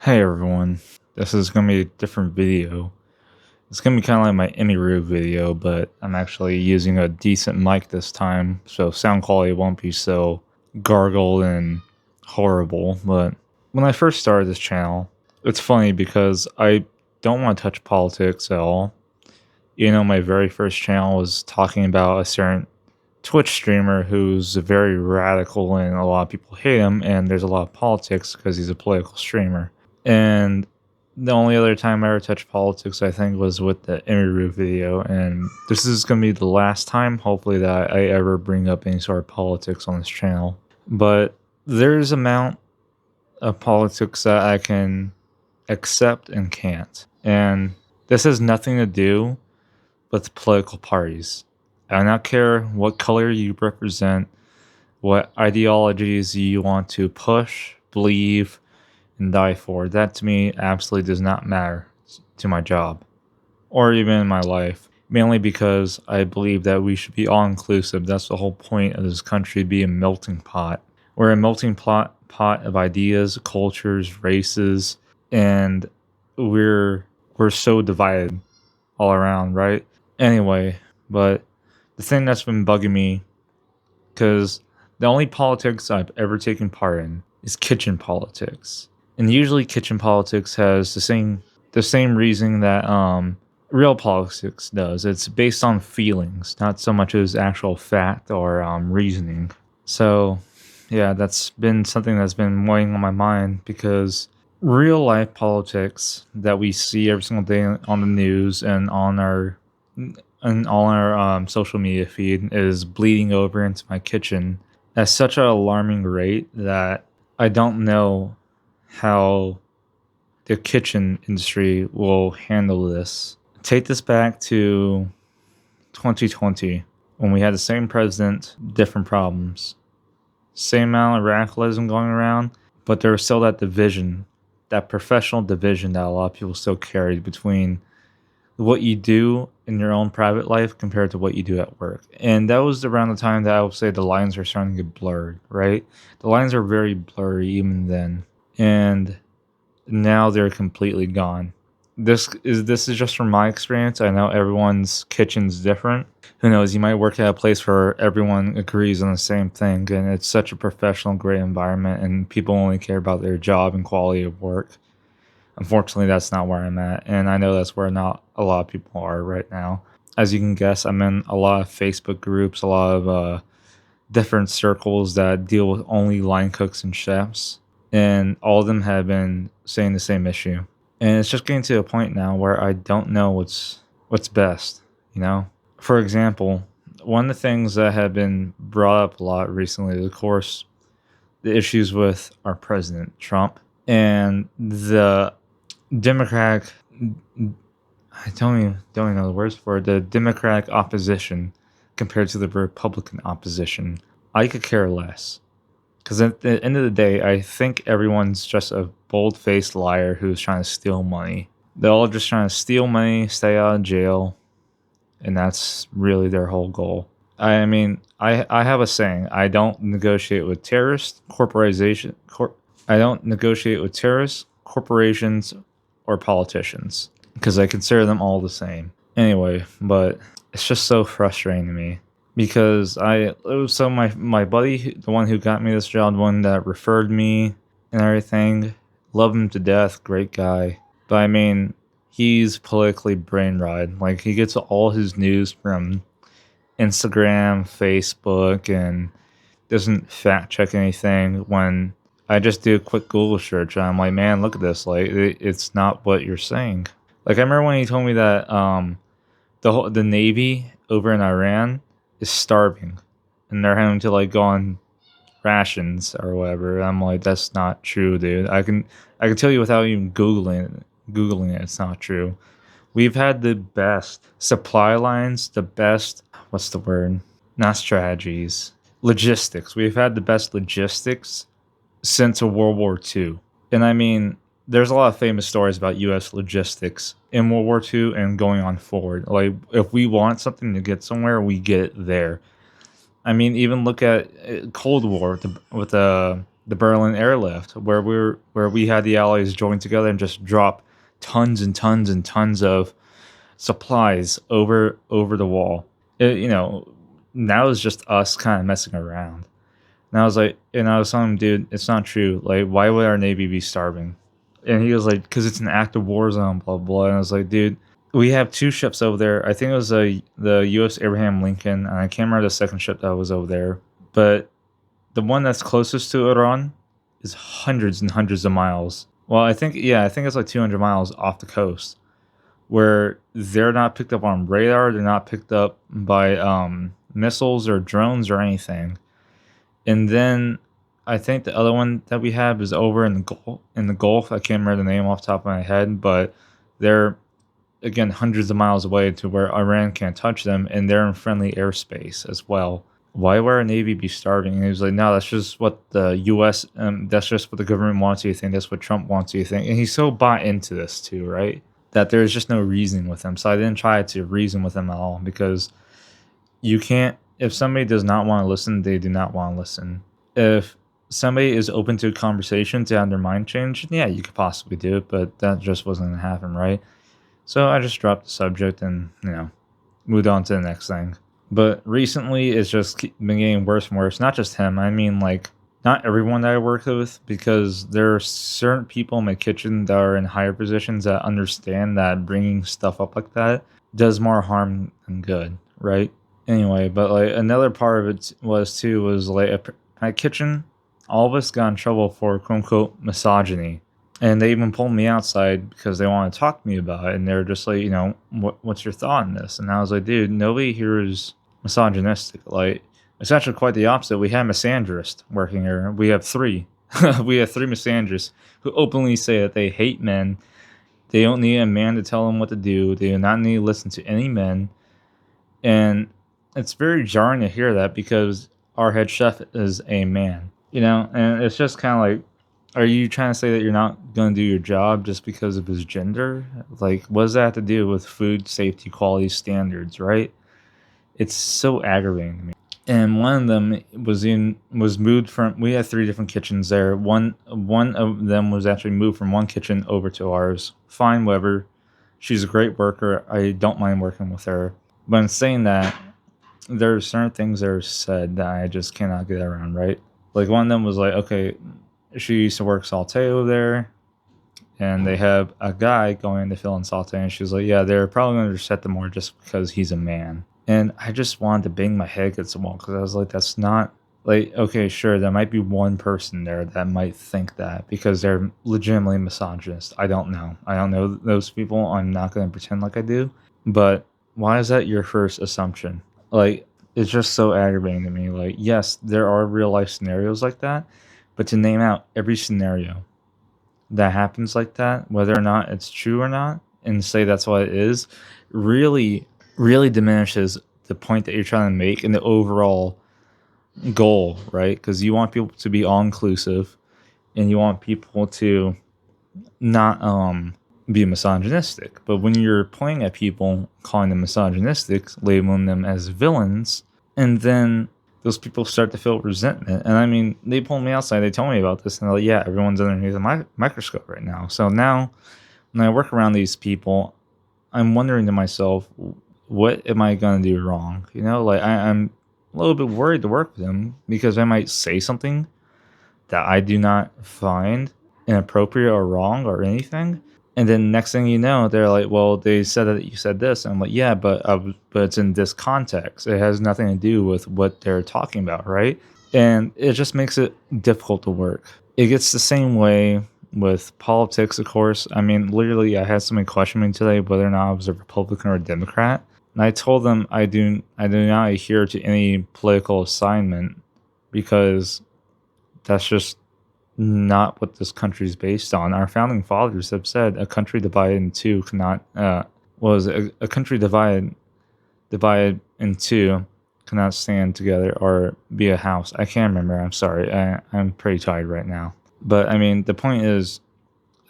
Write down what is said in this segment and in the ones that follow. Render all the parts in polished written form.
Hey everyone, this is gonna be a different video. It's gonna be kind of like my Emiru video, but I'm actually using a decent mic this time, so sound quality won't be so gargled and horrible. But when I first started this channel, it's funny because I don't want to touch politics at all. My very first channel was talking about a certain Twitch streamer who's very radical and a lot of people hate him, and there's a lot of politics because he's a political streamer. And the only other time I ever touched politics, I think, was with the Emiru video, and this is going to be the last time, hopefully, that I ever bring up any sort of politics on this channel. But there's amount of politics that I can accept and can't. And this has nothing to do with political parties. I do not care what color you represent, what ideologies you want to push, believe, and die for. That to me absolutely does not matter to my job or even in my life. Mainly because I believe that we should be all inclusive. That's the whole point of this country, be a melting pot. We're a melting pot of ideas, cultures, races, and we're so divided all around, right? Anyway, but the thing that's been bugging me, because the only politics I've ever taken part in is kitchen politics. And usually kitchen politics has the same reasoning that real politics does. It's based on feelings, not so much as actual fact or reasoning. So yeah, that's been something that's been weighing on my mind, because real life politics that we see every single day on the news and on our social media feed is bleeding over into my kitchen at such an alarming rate that I don't know how the kitchen industry will handle this. Take this back to 2020 when we had the same president, different problems, same amount of radicalism going around, but there was still that division, that professional division that a lot of people still carried between what you do in your own private life compared to what you do at work. And that was around the time that I would say the lines were starting to get blurred, right? The lines are very blurry even then. And now they're completely gone. This is just from my experience. I know everyone's kitchen's different. Who knows, you might work at a place where everyone agrees on the same thing and it's such a professional, great environment and people only care about their job and quality of work. Unfortunately, that's not where I'm at, and I know that's where not a lot of people are right now. As you can guess, I'm in a lot of Facebook groups, a lot of different circles that deal with only line cooks and chefs, and all of them have been saying the same issue. And it's just getting to a point now where I don't know what's best, you know? For example, one of the things that have been brought up a lot recently is, of course, the issues with our president, Trump, and the Democratic, I don't even know the words for it, the Democratic opposition compared to the Republican opposition. I could care less. Because at the end of the day, I think everyone's just a bold-faced liar who's trying to steal money. They're all just trying to steal money, stay out of jail, and that's really their whole goal. I mean, I have a saying: I don't negotiate with terrorists, I don't negotiate with terrorists, corporations, or politicians, because I consider them all the same. Anyway, but it's just so frustrating to me, because my buddy, the one who got me this job, the one that referred me and everything, love him to death, great guy. But I mean, he's politically brain rotted. Like, he gets all his news from Instagram, Facebook, and doesn't fact check anything. When I just do a quick Google search, and I'm like, man, look at this. Like, it's not what you're saying. Like, I remember when he told me that the Navy over in Iran is starving, and they're having to like go on rations or whatever. I'm like, that's not true, dude. I can tell you without even googling it, it's not true. We've had the best supply lines, the best, what's the word? Not strategies, logistics. We've had the best logistics since World War II. And I mean, there's a lot of famous stories about U.S. logistics in World War II and going on forward. Like, if we want something to get somewhere, we get it there. I mean, even look at Cold War with the Berlin airlift, where we had the allies join together and just drop tons and tons and tons of supplies over the wall. Now it's just us kind of messing around. And I was like, and I was telling him, dude, it's not true. Like, why would our navy be starving? And he was like, because it's an active war zone, blah blah. And I was like, dude, we have two ships over there. I think it was the U.S. Abraham Lincoln, and I can't remember the second ship that was over there. But the one that's closest to Iran is hundreds and hundreds of miles. Well, I think it's like 200 miles off the coast, where they're not picked up on radar. They're not picked up by missiles or drones or anything. And then I think the other one that we have is over in the Gulf. In the Gulf, I can't remember the name off the top of my head, but they're again hundreds of miles away to where Iran can't touch them, and they're in friendly airspace as well. Why would our navy be starving? And he was like, no, that's just what the U.S. That's just what the government wants you to think. That's what Trump wants you to think. And he's so bought into this too, right? That there's just no reasoning with him. So I didn't try to reason with him at all, because you can't. If somebody does not want to listen, they do not want to listen. If somebody is open to a conversation to have their mind changed, yeah, you could possibly do it, but that just wasn't going to happen, right? So I just dropped the subject and, moved on to the next thing. But recently, it's just been getting worse and worse. Not just him. I mean, like, not everyone that I work with, because there are certain people in my kitchen that are in higher positions that understand that bringing stuff up like that does more harm than good, right? Anyway, but like another part of it was like my kitchen, all of us got in trouble for quote unquote misogyny. And they even pulled me outside because they want to talk to me about it. And they're just like, what's your thought on this? And I was like, dude, nobody here is misogynistic. Like, it's actually quite the opposite. We have misandrists working here. We have three. We have three misandrists who openly say that they hate men. They don't need a man to tell them what to do. They do not need to listen to any men. And it's very jarring to hear that, because our head chef is a man, and it's just kind of like, are you trying to say that you're not going to do your job just because of his gender? Like, what does that have to do with food safety quality standards, right? It's so aggravating to me. And one of them was moved from. We had three different kitchens there. One of them was actually moved from one kitchen over to ours. Fine, whatever. She's a great worker. I don't mind working with her. But in saying that, there are certain things that are said that I just cannot get around, right? Like, one of them was like, okay, she used to work saute over there, and they have a guy going to fill in saute, and she was like, yeah, they're probably going to set them more just because he's a man. And I just wanted to bang my head against the wall, because I was like, that's not, like, okay, sure, there might be one person there that might think that because they're legitimately misogynist. I don't know. I don't know those people. I'm not going to pretend like I do. But why is that your first assumption? Like, it's just so aggravating to me. Like, yes, there are real life scenarios like that, but to name out every scenario that happens like that, whether or not it's true or not, and say that's what it is, really, really diminishes the point that you're trying to make and the overall goal, right? Because you want people to be all inclusive, and you want people to not be misogynistic. But when you're pointing at people, calling them misogynistic, labeling them as villains, and then those people start to feel resentment. And I mean, they pulled me outside, they told me about this, and they're like, yeah, everyone's underneath a microscope right now. So now, when I work around these people, I'm wondering to myself, what am I going to do wrong? Like, I'm a little bit worried to work with them, because I might say something that I do not find inappropriate or wrong or anything. And then next thing you know, they're like, well, they said that you said this. And I'm like, yeah, but it's in this context. It has nothing to do with what they're talking about, right? And it just makes it difficult to work. It gets the same way with politics, of course. I mean, literally, I had somebody question me today whether or not I was a Republican or a Democrat. And I told them I do not adhere to any political assignment, because that's just not what this country is based on. Our founding fathers have said a country divided in two cannot a country divided in two cannot stand together or be a house. I can't remember. I'm sorry. I'm pretty tired right now. But I mean, the point is,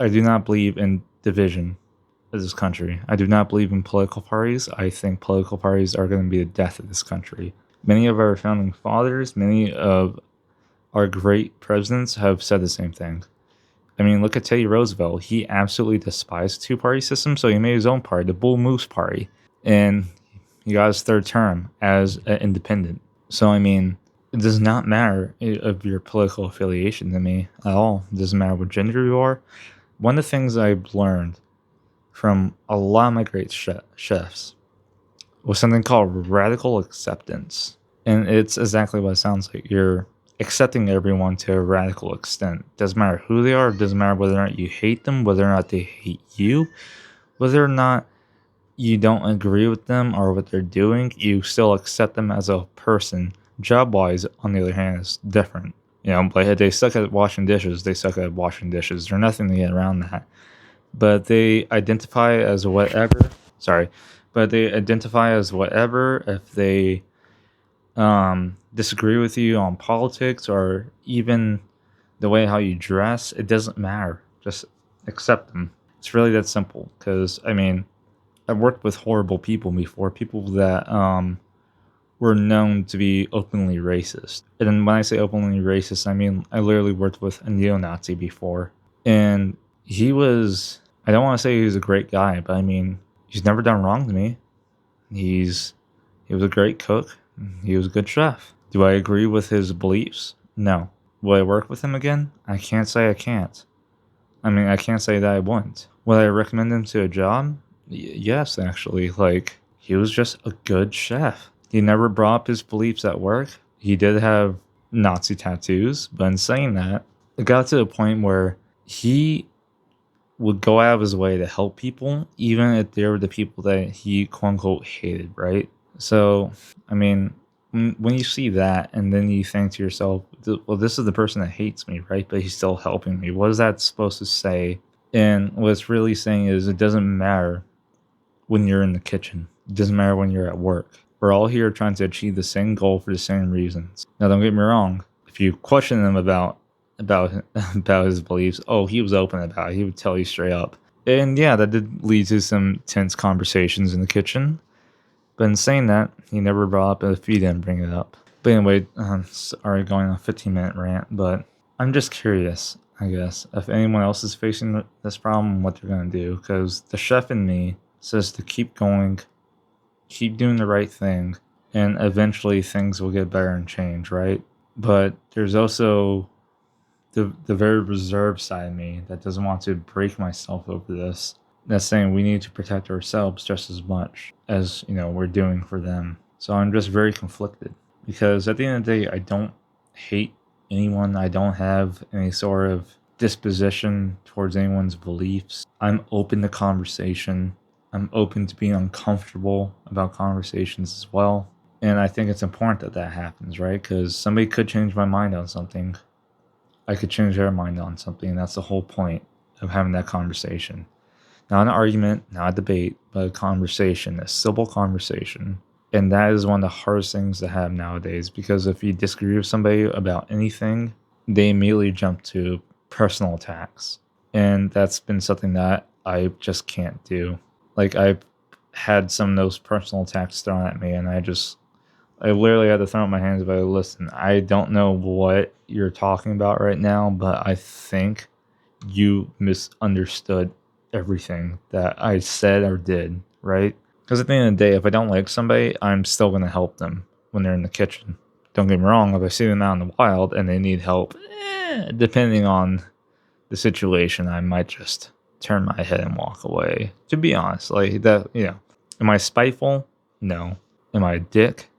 I do not believe in division of this country. I do not believe in political parties. I think political parties are going to be the death of this country. Many of our founding fathers, many of our great presidents have said the same thing. I mean, look at Teddy Roosevelt. He absolutely despised two-party system, so he made his own party, the Bull Moose Party, and he got his third term as an independent. So I mean, it does not matter of your political affiliation to me at all. It doesn't matter what gender you are. One of the things I've learned from a lot of my great chefs was something called radical acceptance. And it's exactly what it sounds like. You're accepting everyone to a radical extent. Doesn't matter who they are, doesn't matter whether or not you hate them, whether or not they hate you, whether or not you don't agree with them or what they're doing, you still accept them as a person. Job wise, on the other hand, is different. You know, like if they suck at washing dishes, they suck at washing dishes. There's nothing to get around that. But they identify as whatever. Sorry, but they identify as whatever if they disagree with you on politics or even the way how you dress. It doesn't matter. Just accept them. It's really that simple. Because I mean, I've worked with horrible people before, people that were known to be openly racist. And when I say openly racist, I mean I literally worked with a neo-Nazi before, and he was. I don't want to say he was a great guy, but I mean he's never done wrong to me. He was a great cook. He was a good chef. Do I agree with his beliefs? No. Will I work with him again? I can't say I can't. I mean, I can't say that I wouldn't. Would I recommend him to a job? Yes, actually. Like, he was just a good chef. He never brought up his beliefs at work. He did have Nazi tattoos, but in saying that, it got to the point where he would go out of his way to help people, even if they were the people that he quote unquote hated, right? So, I mean, when you see that and then you think to yourself, well, this is the person that hates me, right? But he's still helping me. What is that supposed to say? And what it's really saying is it doesn't matter when you're in the kitchen. It doesn't matter when you're at work. We're all here trying to achieve the same goal for the same reasons. Now, don't get me wrong. If you question him about about his beliefs, oh, he was open about it. He would tell you straight up. And yeah, that did lead to some tense conversations in the kitchen. But in saying that, he never brought up if he didn't bring it up. But anyway, sorry, going on a 15-minute rant, but I'm just curious, I guess, if anyone else is facing this problem, what they're going to do. Because the chef in me says to keep going, keep doing the right thing, and eventually things will get better and change, right? But there's also the very reserved side of me that doesn't want to break myself over this. That's saying we need to protect ourselves just as much as, you know, we're doing for them. So I'm just very conflicted because at the end of the day, I don't hate anyone. I don't have any sort of disposition towards anyone's beliefs. I'm open to conversation. I'm open to being uncomfortable about conversations as well. And I think it's important that that happens, right? Because somebody could change my mind on something. I could change their mind on something. And that's the whole point of having that conversation. Not an argument, not a debate, but a conversation, a civil conversation. And that is one of the hardest things to have nowadays because if you disagree with somebody about anything, they immediately jump to personal attacks. And that's been something that I just can't do. Like, I've had some of those personal attacks thrown at me, and I literally had to throw up my hands and listen, I don't know what you're talking about right now, but I think you misunderstood everything that I said or did, right? Because at the end of the day, if I don't like somebody, I'm still going to help them when they're in the kitchen. Don't get me wrong, if I see them out in the wild and they need help, depending on the situation, I might just turn my head and walk away. To be honest, like that, you know, am I spiteful? No. Am I a dick?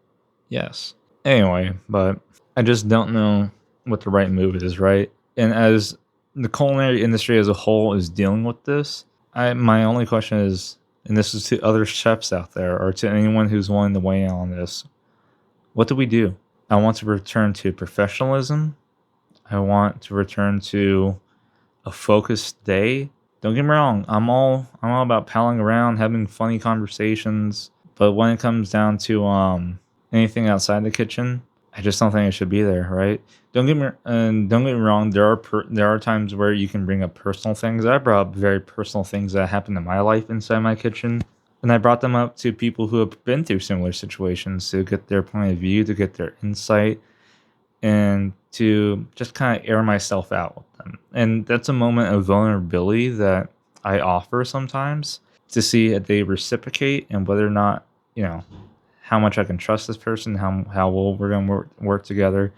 Yes. Anyway, but I just don't know what the right move is, right? And as the culinary industry as a whole is dealing with this, my only question is, and this is to other chefs out there or to anyone who's willing to weigh in on this, what do we do? I want to return to professionalism. I want to return to a focused day. Don't get me wrong, I'm all about palling around, having funny conversations, but when it comes down to anything outside the kitchen, I just don't think it should be there, right? Don't get me wrong. There are times where you can bring up personal things. I brought up very personal things that happened in my life inside my kitchen, and I brought them up to people who have been through similar situations to get their point of view, to get their insight, and to just kind of air myself out with them. And that's a moment of vulnerability that I offer sometimes to see if they reciprocate and whether or not, you know, how much I can trust this person, how well we're gonna work together.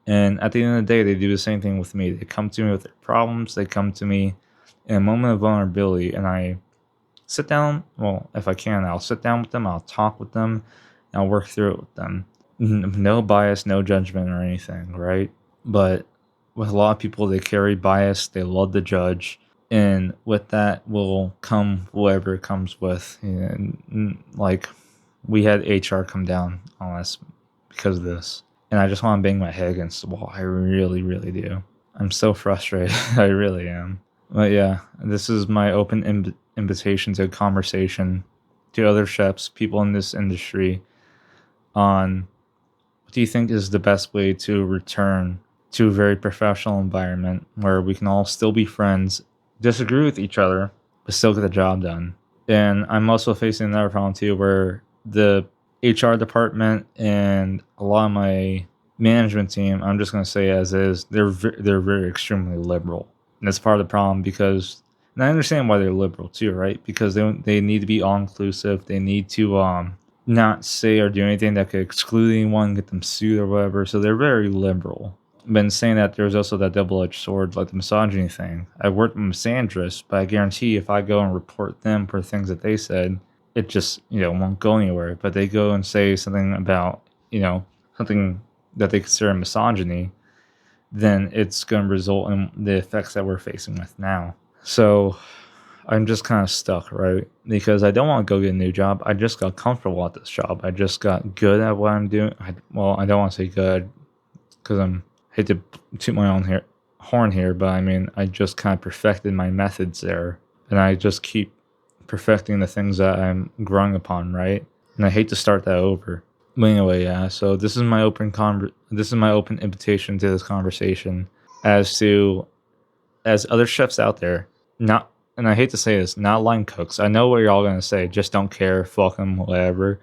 And at the end of the day, they do the same thing with me. They come to me with their problems. They come to me in a moment of vulnerability, and I sit down. Well, if I can, I'll sit down with them. I'll talk with them. And I'll work through it with them. No bias, no judgment or anything, right? But with a lot of people, they carry bias. They love to judge, and with that will come whatever it comes with. And like we had HR come down on us because of this, and I just want to bang my head against the wall. I really, really do. I'm so frustrated. I really am. But yeah, this is my open invitation to a conversation to other chefs, people in this industry, on what do you think is the best way to return to a very professional environment where we can all still be friends, disagree with each other, but still get the job done. And I'm also facing another problem too, where the HR department and a lot of my management team, I'm just going to say as is, they're very extremely liberal. And that's part of the problem because, and I understand why they're liberal too, right? Because they need to be all inclusive. They need to not say or do anything that could exclude anyone, get them sued or whatever. So they're very liberal. But in saying that, there's also that double-edged sword, like the misogyny thing. I worked with misandrists, but I guarantee if I go and report them for things that they said, it just, won't go anywhere. But they go and say something about, something that they consider misogyny, then it's going to result in the effects that we're facing with now. So I'm just kind of stuck, right? Because I don't want to go get a new job. I just got comfortable at this job. I just got good at what I'm doing. I don't want to say good because hate to toot my own horn here, but I mean, I just kind of perfected my methods there. And I just keep perfecting the things that I'm growing upon, right? And I hate to start that over. But anyway, yeah. So this is my open invitation to this conversation as other chefs out there, not, and I hate to say this, not line cooks. I know what you're all gonna say. Just don't care. Fuck them. Whatever.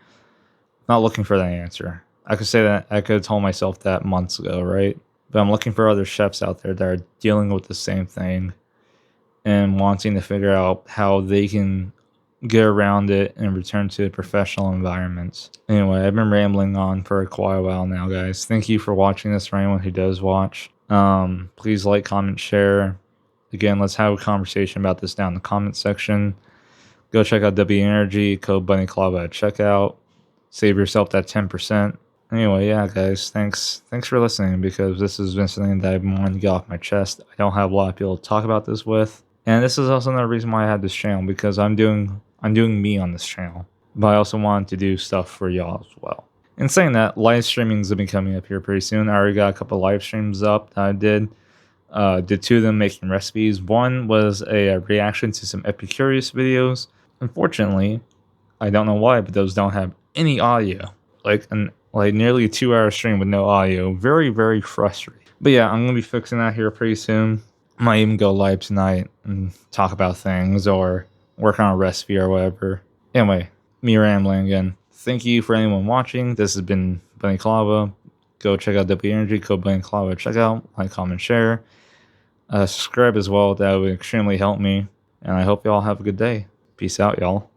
Not looking for that answer. I could say that. I could have told myself that months ago, right? But I'm looking for other chefs out there that are dealing with the same thing and wanting to figure out how they can get around it and return to professional environments. Anyway, I've been rambling on for quite a while now, guys. Thank you for watching this, for anyone who does watch. Please like, comment, share. Again, let's have a conversation about this down in the comment section. Go check out W Energy, code BunnyClava at checkout. Save yourself that 10%. Anyway, yeah, guys, thanks for listening, because this has been something that I've been wanting to get off my chest. I don't have a lot of people to talk about this with. And this is also another reason why I had this channel, because I'm doing me on this channel. But I also wanted to do stuff for y'all as well. In saying that, live streamings will be coming up here pretty soon. I already got a couple live streams up that I did. Did two of them making recipes. One was a reaction to some Epicurious videos. Unfortunately, I don't know why, but those don't have any audio. Like nearly a 2-hour stream with no audio. Very, very frustrating. But yeah, I'm gonna be fixing that here pretty soon. Might even go live tonight and talk about things or work on a recipe or whatever. Anyway, me rambling again. Thank you for anyone watching. This has been BunnyClava. Go check out W Energy, code BunnyClava. Check out, like, comment, share. Subscribe as well. That would extremely help me. And I hope y'all have a good day. Peace out, y'all.